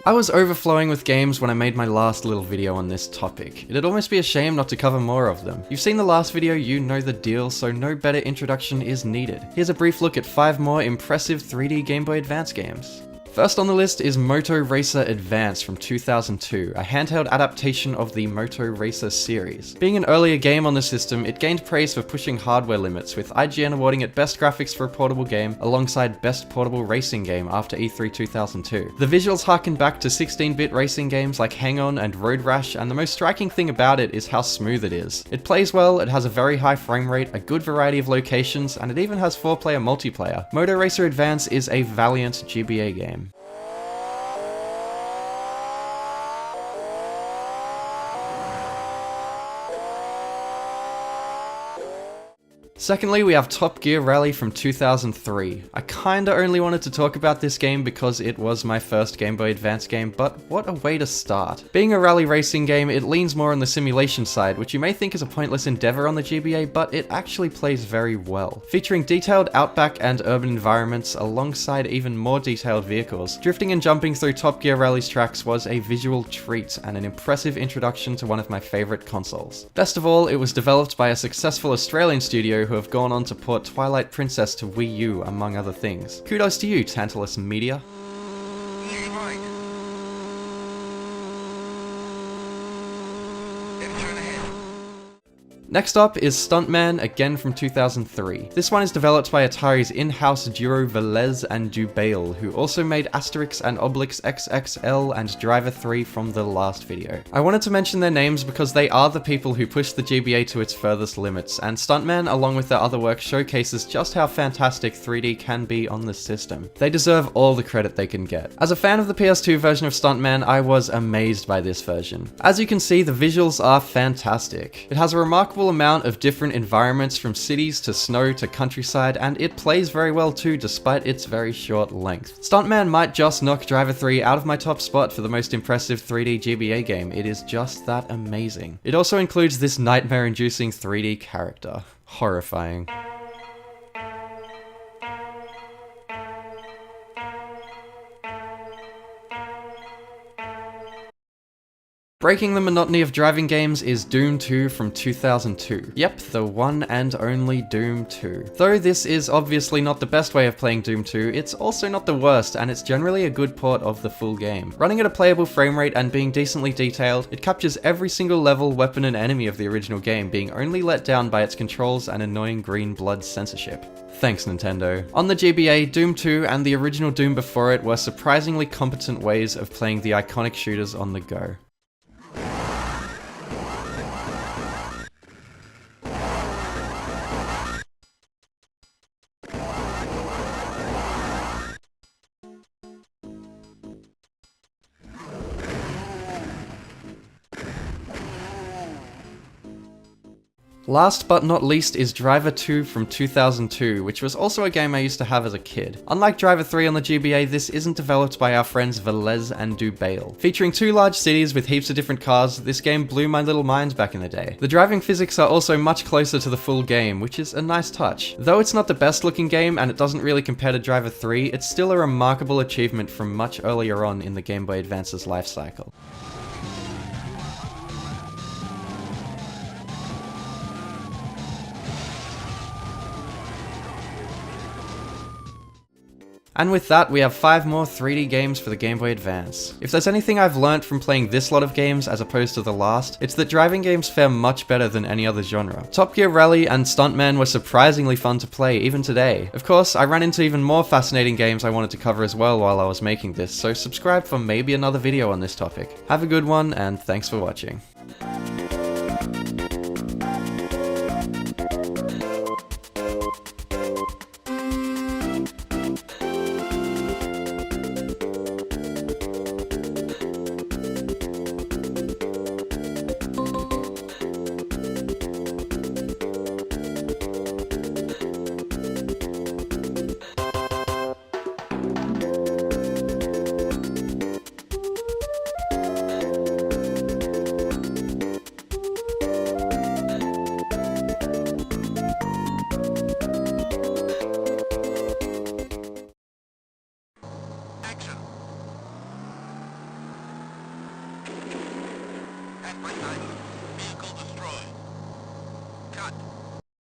I was overflowing with games when I made my last little video on this topic. It'd almost be a shame not to cover more of them. You've seen the last video, you know the deal, so no better introduction is needed. Here's a brief look at 5 more impressive 3D Game Boy Advance games. First on the list is Moto Racer Advance from 2002, a handheld adaptation of the Moto Racer series. Being an earlier game on the system, it gained praise for pushing hardware limits, with IGN awarding it Best Graphics for a Portable Game alongside Best Portable Racing Game after E3 2002. The visuals harken back to 16-bit racing games like Hang-On and Road Rash, and the most striking thing about it is how smooth it is. It plays well, it has a very high frame rate, a good variety of locations, and it even has 4-player multiplayer. Moto Racer Advance is a valiant GBA game. Secondly, we have Top Gear Rally from 2003. I kinda only wanted to talk about this game because it was my first Game Boy Advance game, but what a way to start. Being a rally racing game, it leans more on the simulation side, which you may think is a pointless endeavor on the GBA, but it actually plays very well. Featuring detailed outback and urban environments alongside even more detailed vehicles, drifting and jumping through Top Gear Rally's tracks was a visual treat and an impressive introduction to one of my favorite consoles. Best of all, it was developed by a successful Australian studio who have gone on to port Twilight Princess to Wii U, among other things. Kudos to you, Tantalus Media. Next up is Stuntman, again from 2003. This one is developed by Atari's in-house duo Velez and Dubail, who also made Asterix and Obelix XXL and Driver 3 from the last video. I wanted to mention their names because they are the people who pushed the GBA to its furthest limits, and Stuntman, along with their other work, showcases just how fantastic 3D can be on the system. They deserve all the credit they can get. As a fan of the PS2 version of Stuntman, I was amazed by this version. As you can see, the visuals are fantastic. It has a remarkable amount of different environments, from cities to snow to countryside, and it plays very well too despite its very short length. Stuntman might just knock Driver 3 out of my top spot for the most impressive 3D GBA game. It is just that amazing. It also includes this nightmare-inducing 3D character. Horrifying. Breaking the monotony of driving games is Doom 2 from 2002. Yep, the one and only Doom 2. Though this is obviously not the best way of playing Doom 2, it's also not the worst, and it's generally a good port of the full game. Running at a playable frame rate and being decently detailed, it captures every single level, weapon, and enemy of the original game, being only let down by its controls and annoying green blood censorship. Thanks, Nintendo. On the GBA, Doom 2 and the original Doom before it were surprisingly competent ways of playing the iconic shooters on the go. Last but not least is Driver 2 from 2002, which was also a game I used to have as a kid. Unlike Driver 3 on the GBA, this isn't developed by our friends Velez and Dubail. Featuring 2 large cities with heaps of different cars, this game blew my little mind back in the day. The driving physics are also much closer to the full game, which is a nice touch. Though it's not the best looking game and it doesn't really compare to Driver 3, it's still a remarkable achievement from much earlier on in the Game Boy Advance's life cycle. And with that, we have 5 more 3D games for the Game Boy Advance. If there's anything I've learnt from playing this lot of games as opposed to the last, it's that driving games fare much better than any other genre. Top Gear Rally and Stuntman were surprisingly fun to play, even today. Of course, I ran into even more fascinating games I wanted to cover as well while I was making this, so subscribe for maybe another video on this topic. Have a good one, and thanks for watching. Bring 9. Vehicle destroyed.